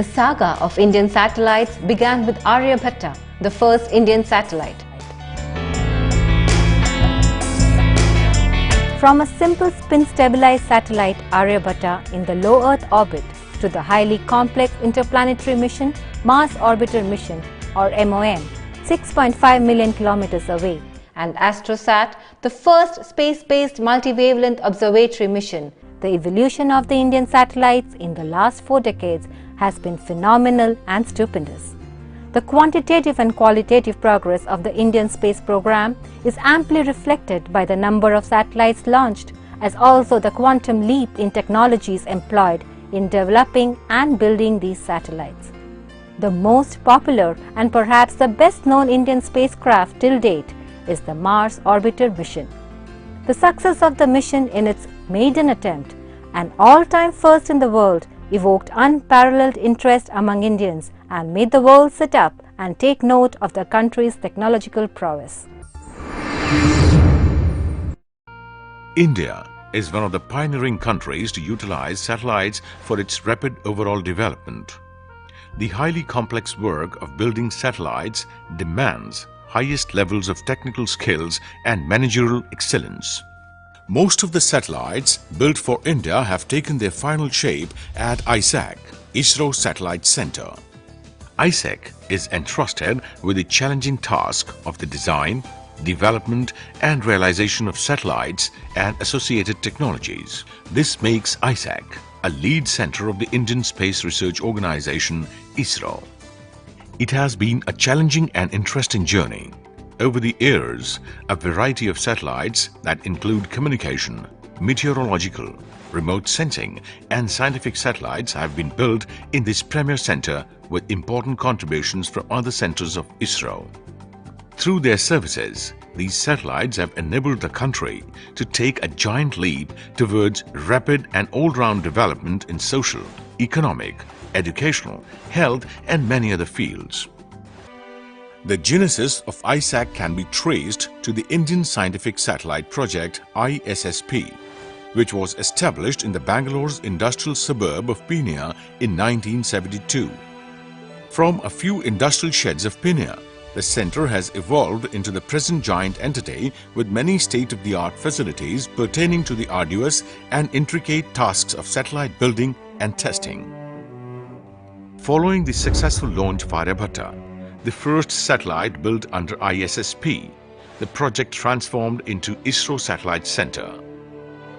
The saga of Indian satellites began with Aryabhata, the first Indian satellite. From a simple spin-stabilized satellite Aryabhata in the low Earth orbit to the highly complex interplanetary mission Mars Orbiter Mission or MOM, 6.5 million kilometers away, and Astrosat, the first space-based multi-wavelength observatory mission, the evolution of the Indian satellites in the last 4 decades has been phenomenal and stupendous. The quantitative and qualitative progress of the Indian space program is amply reflected by the number of satellites launched, as also the quantum leap in technologies employed in developing and building these satellites. The most popular and perhaps the best-known Indian spacecraft till date is the Mars Orbiter mission. The success of the mission in its maiden attempt, an all-time first in the world, evoked unparalleled interest among Indians and made the world sit up and take note of the country's technological prowess. India is one of the pioneering countries to utilize satellites for its rapid overall development. The highly complex work of building satellites demands highest levels of technical skills and managerial excellence. Most of the satellites built for India have taken their final shape at ISAC, ISRO Satellite Center. ISAC is entrusted with the challenging task of the design, development and realization of satellites and associated technologies. This makes ISAC a lead center of the Indian Space Research Organization, ISRO. It has been a challenging and interesting journey. Over the years, a variety of satellites that include communication, meteorological, remote sensing and scientific satellites have been built in this premier center with important contributions from other centers of ISRO. Through their services, these satellites have enabled the country to take a giant leap towards rapid and all-round development in social, economic, educational, health and many other fields. The genesis of ISAC can be traced to the Indian Scientific Satellite Project ISSP, which was established in the Bangalore's industrial suburb of Pune in 1972. From a few industrial sheds of Pune, the center has evolved into the present giant entity with many state-of-the-art facilities pertaining to the arduous and intricate tasks of satellite building and testing. Following the successful launch of Aryabhata, the first satellite built under ISSP, the project transformed into ISRO Satellite Center.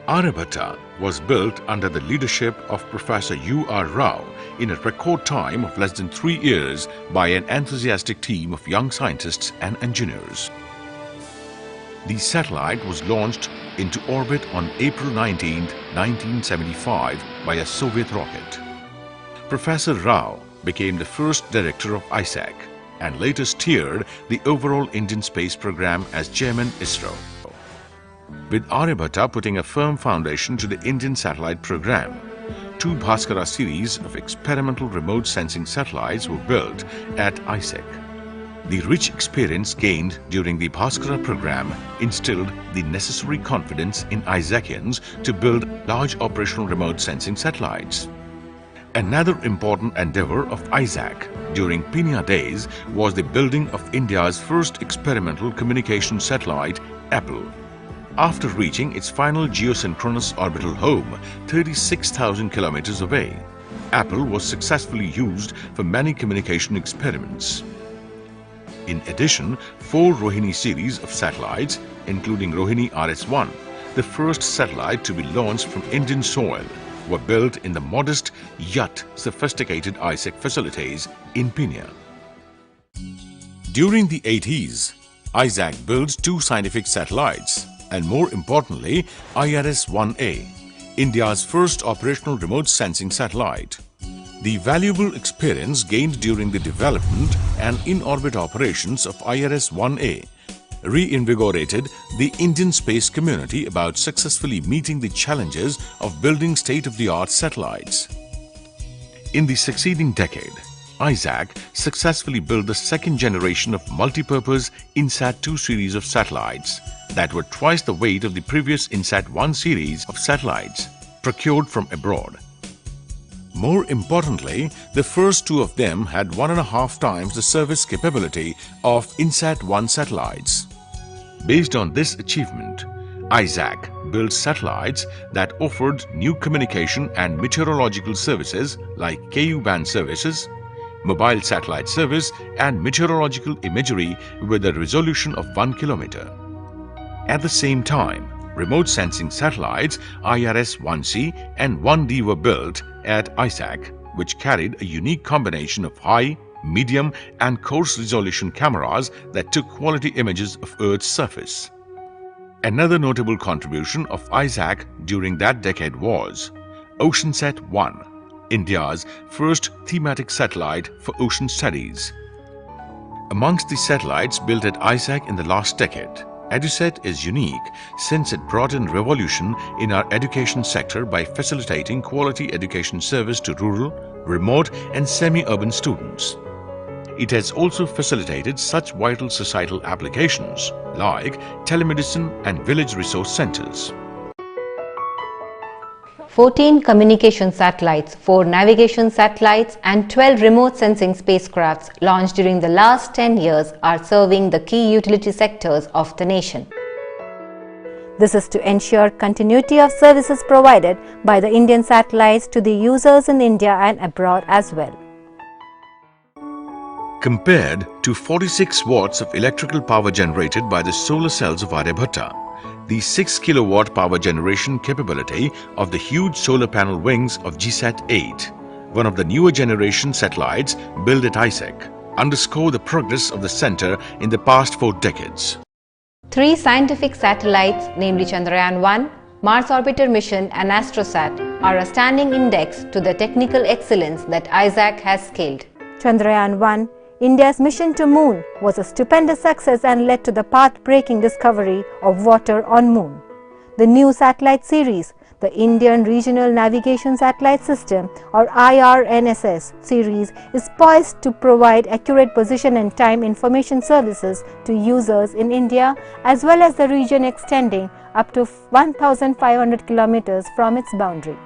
Aryabhata was built under the leadership of Professor U.R. Rao in a record time of less than 3 years by an enthusiastic team of young scientists and engineers. The satellite was launched into orbit on April 19, 1975 by a Soviet rocket. Professor Rao became the first director of ISAC and later steered the overall Indian space program as chairman ISRO. With Aryabhata putting a firm foundation to the Indian satellite program, 2 Bhaskara series of experimental remote sensing satellites were built at ISAC. The rich experience gained during the Bhaskara program instilled the necessary confidence in ISACians to build large operational remote sensing satellites. Another important endeavor of ISAC during Pune days was the building of India's first experimental communication satellite, Apple. After reaching its final geosynchronous orbital home 36,000 kilometers away, Apple was successfully used for many communication experiments. In addition, 4 Rohini series of satellites, including Rohini RS-1, the first satellite to be launched from Indian soil, were built in the modest yet sophisticated ISAC facilities in Pune. During the 80s, ISAC built 2 scientific satellites and more importantly IRS-1A, India's first operational remote sensing satellite. The valuable experience gained during the development and in-orbit operations of IRS-1A reinvigorated the Indian space community about successfully meeting the challenges of building state-of-the-art satellites. In the succeeding decade, ISAC successfully built the second generation of multi-purpose INSAT-2 series of satellites that were twice the weight of the previous INSAT-1 series of satellites procured from abroad. More importantly, the first two of them had 1.5 times the service capability of INSAT-1 satellites. Based on this achievement, ISAC built satellites that offered new communication and meteorological services like Ku-band services, mobile satellite service and meteorological imagery with a resolution of 1 kilometer. At the same time, remote sensing satellites IRS-1C and 1D were built at ISAC, which carried a unique combination of high, medium and coarse resolution cameras that took quality images of Earth's surface. Another notable contribution of ISAC during that decade was OceanSat-1, India's first thematic satellite for ocean studies. Amongst the satellites built at ISAC in the last decade, EduSat is unique since it brought in revolution in our education sector by facilitating quality education service to rural, remote and semi-urban students. It has also facilitated such vital societal applications like telemedicine and village resource centers. 14 communication satellites, 4 navigation satellites and 12 remote sensing spacecrafts launched during the last 10 years are serving the key utility sectors of the nation. This is to ensure continuity of services provided by the Indian satellites to the users in India and abroad as well. Compared to 46 watts of electrical power generated by the solar cells of Aryabhata, the 6 kilowatt power generation capability of the huge solar panel wings of GSAT-8, one of the newer generation satellites built at ISAC, underscore the progress of the center in the past 4 decades. 3 scientific satellites, namely Chandrayaan-1, Mars Orbiter Mission and Astrosat, are a standing index to the technical excellence that ISAC has scaled. Chandrayaan-1, India's mission to Moon, was a stupendous success and led to the path-breaking discovery of water on Moon. The new satellite series, the Indian Regional Navigation Satellite System or IRNSS series, is poised to provide accurate position and time information services to users in India as well as the region extending up to 1,500 kilometers from its boundary.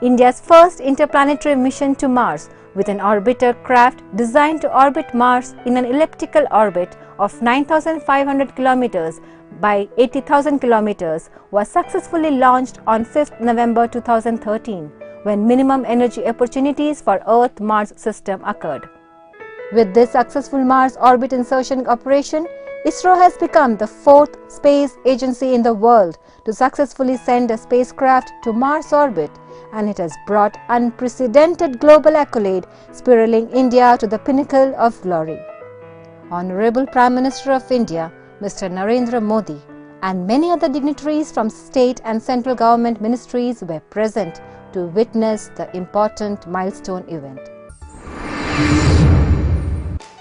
India's first interplanetary mission to Mars, with an orbiter craft designed to orbit Mars in an elliptical orbit of 9,500 kilometers by 80,000 kilometers, was successfully launched on 5th November 2013, when minimum energy opportunities for Earth-Mars system occurred. With this successful Mars orbit insertion operation, ISRO has become the 4th space agency in the world to successfully send a spacecraft to Mars orbit, and it has brought unprecedented global accolade, spiraling India to the pinnacle of glory. Honorable Prime Minister of India, Mr. Narendra Modi, and many other dignitaries from state and central government ministries were present to witness the important milestone event.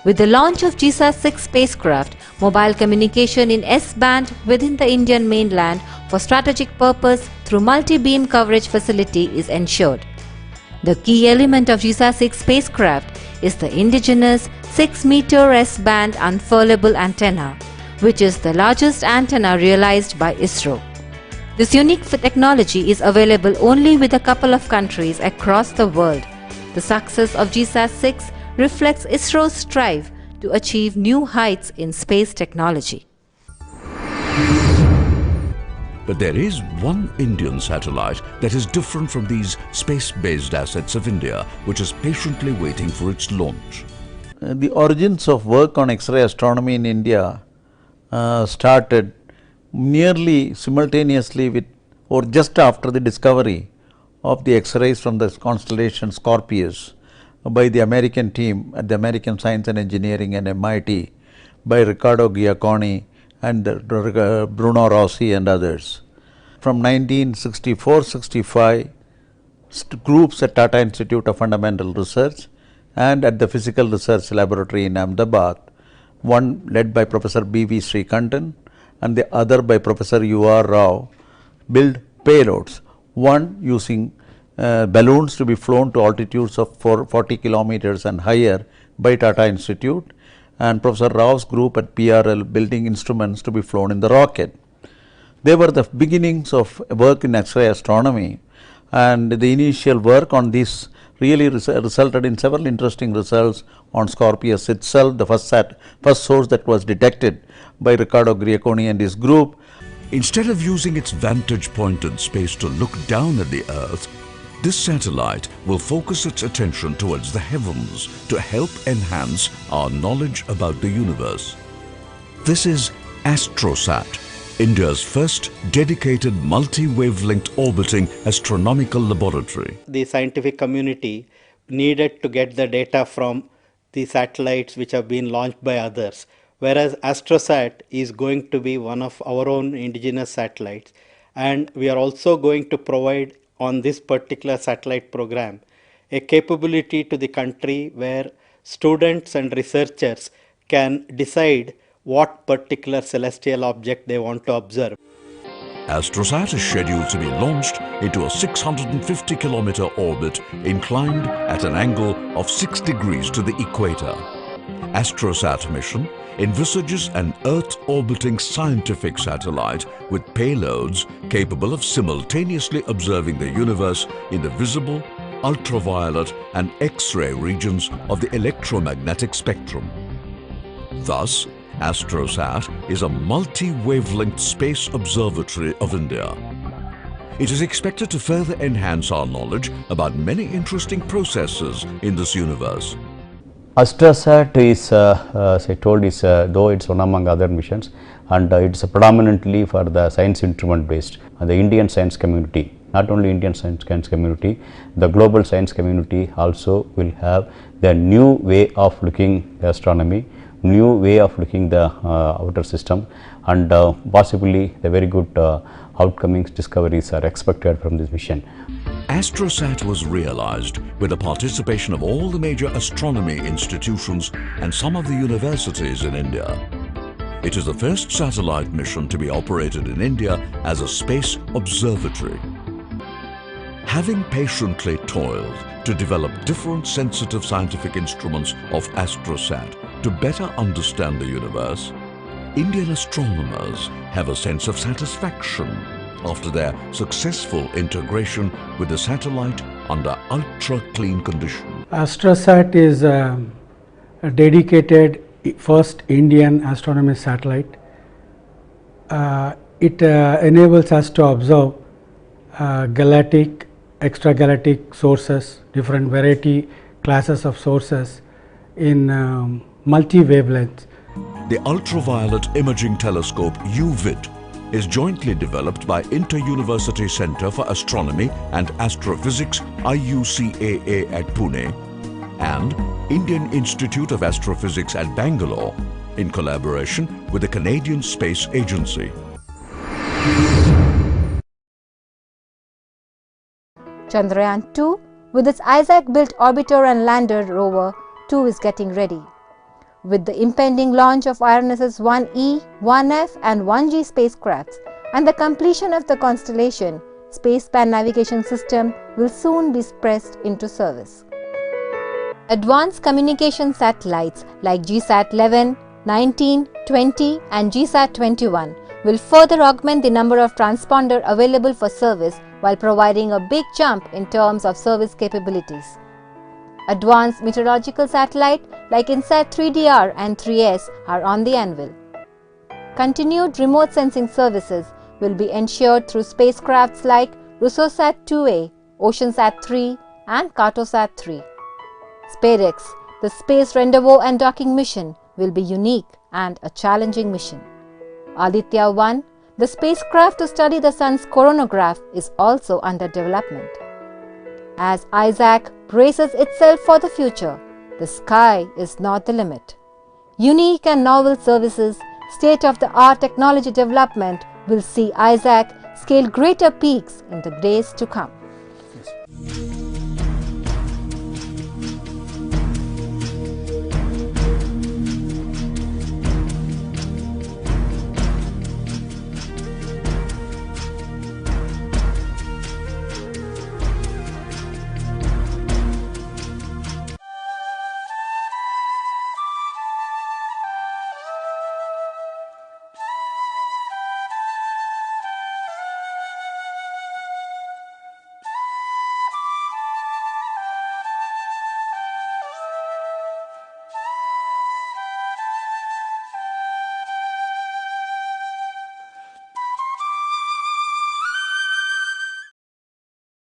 With the launch of GSAT-6 spacecraft, mobile communication in S-band within the Indian mainland for strategic purpose through multi-beam coverage facility is ensured. The key element of GSAT-6 spacecraft is the indigenous 6-meter S-band unfurlable antenna, which is the largest antenna realized by ISRO. This unique technology is available only with a couple of countries across the world. The success of GSAT-6 reflects ISRO's strive to achieve new heights in space technology. But there is one Indian satellite that is different from these space-based assets of India, which is patiently waiting for its launch. The origins of work on X-ray astronomy in India started nearly simultaneously with or just after the discovery of the X-rays from the constellation Scorpius by the American team at the American Science and Engineering and MIT by Riccardo Giacconi and Bruno Rossi and others. From 1964-65, groups at Tata Institute of Fundamental Research and at the Physical Research Laboratory in Ahmedabad, one led by Professor B.V. Srikandan and the other by Professor U.R. Rao, build payloads, one using balloons to be flown to altitudes of 40 kilometers and higher by Tata Institute, and Professor Rao's group at PRL building instruments to be flown in the rocket. They were the beginnings of work in X-ray astronomy, and the initial work on these really resulted in several interesting results on Scorpius itself, the first source that was detected by Riccardo Griaconi and his group. Instead of using its vantage point in space to look down at the Earth, this satellite will focus its attention towards the heavens to help enhance our knowledge about the universe. This is Astrosat, India's first dedicated multi-wavelength orbiting astronomical laboratory. The scientific community needed to get the data from the satellites which have been launched by others, whereas Astrosat is going to be one of our own indigenous satellites, and we are also going to provide on this particular satellite program a capability to the country where students and researchers can decide what particular celestial object they want to observe. Astrosat is scheduled to be launched into a 650-kilometer orbit inclined at an angle of 6 degrees to the equator. Astrosat mission envisages an Earth-orbiting scientific satellite with payloads capable of simultaneously observing the universe in the visible, ultraviolet and X-ray regions of the electromagnetic spectrum. Thus, Astrosat is a multi-wavelength space observatory of India. It is expected to further enhance our knowledge about many interesting processes in this universe. Astrosat is, as I told, is though it's one among other missions, and it's predominantly for the science instrument based. The Indian science community, not only Indian science community, the global science community also will have the new way of looking astronomy, new way of looking the outer system, and possibly the very good outcoming discoveries are expected from this mission. Astrosat was realized with the participation of all the major astronomy institutions and some of the universities in India. It is the first satellite mission to be operated in India as a space observatory. Having patiently toiled to develop different sensitive scientific instruments of Astrosat to better understand the universe, Indian astronomers have a sense of satisfaction after their successful integration with the satellite under ultra-clean conditions. Astrosat is a dedicated first Indian astronomy satellite. It enables us to observe galactic, extragalactic sources, different variety classes of sources in multi-wavelengths. The Ultraviolet Imaging Telescope UVIT is jointly developed by Inter-University Centre for Astronomy and Astrophysics IUCAA at Pune and Indian Institute of Astrophysics at Bangalore in collaboration with the Canadian Space Agency. Chandrayaan-2, with its ISAC-built orbiter and lander rover 2, is getting ready. With the impending launch of IRNSS 1E, 1F and 1G spacecrafts and the completion of the constellation, Spacepan Navigation System will soon be pressed into service. Advanced communication satellites like GSAT 11, 19, 20 and GSAT 21 will further augment the number of transponder available for service while providing a big jump in terms of service capabilities. Advanced meteorological satellites like INSAT 3DR and 3S are on the anvil. Continued remote sensing services will be ensured through spacecrafts like Rusosat 2A, Oceansat 3 and Cartosat 3. SpaceX, the Space Rendezvous and Docking mission, will be unique and a challenging mission. Aditya 1, the spacecraft to study the Sun's coronagraph, is also under development. As ISAC braces itself for the future, the sky is not the limit. Unique and novel services, state-of-the-art technology development will see ISAC scale greater peaks in the days to come.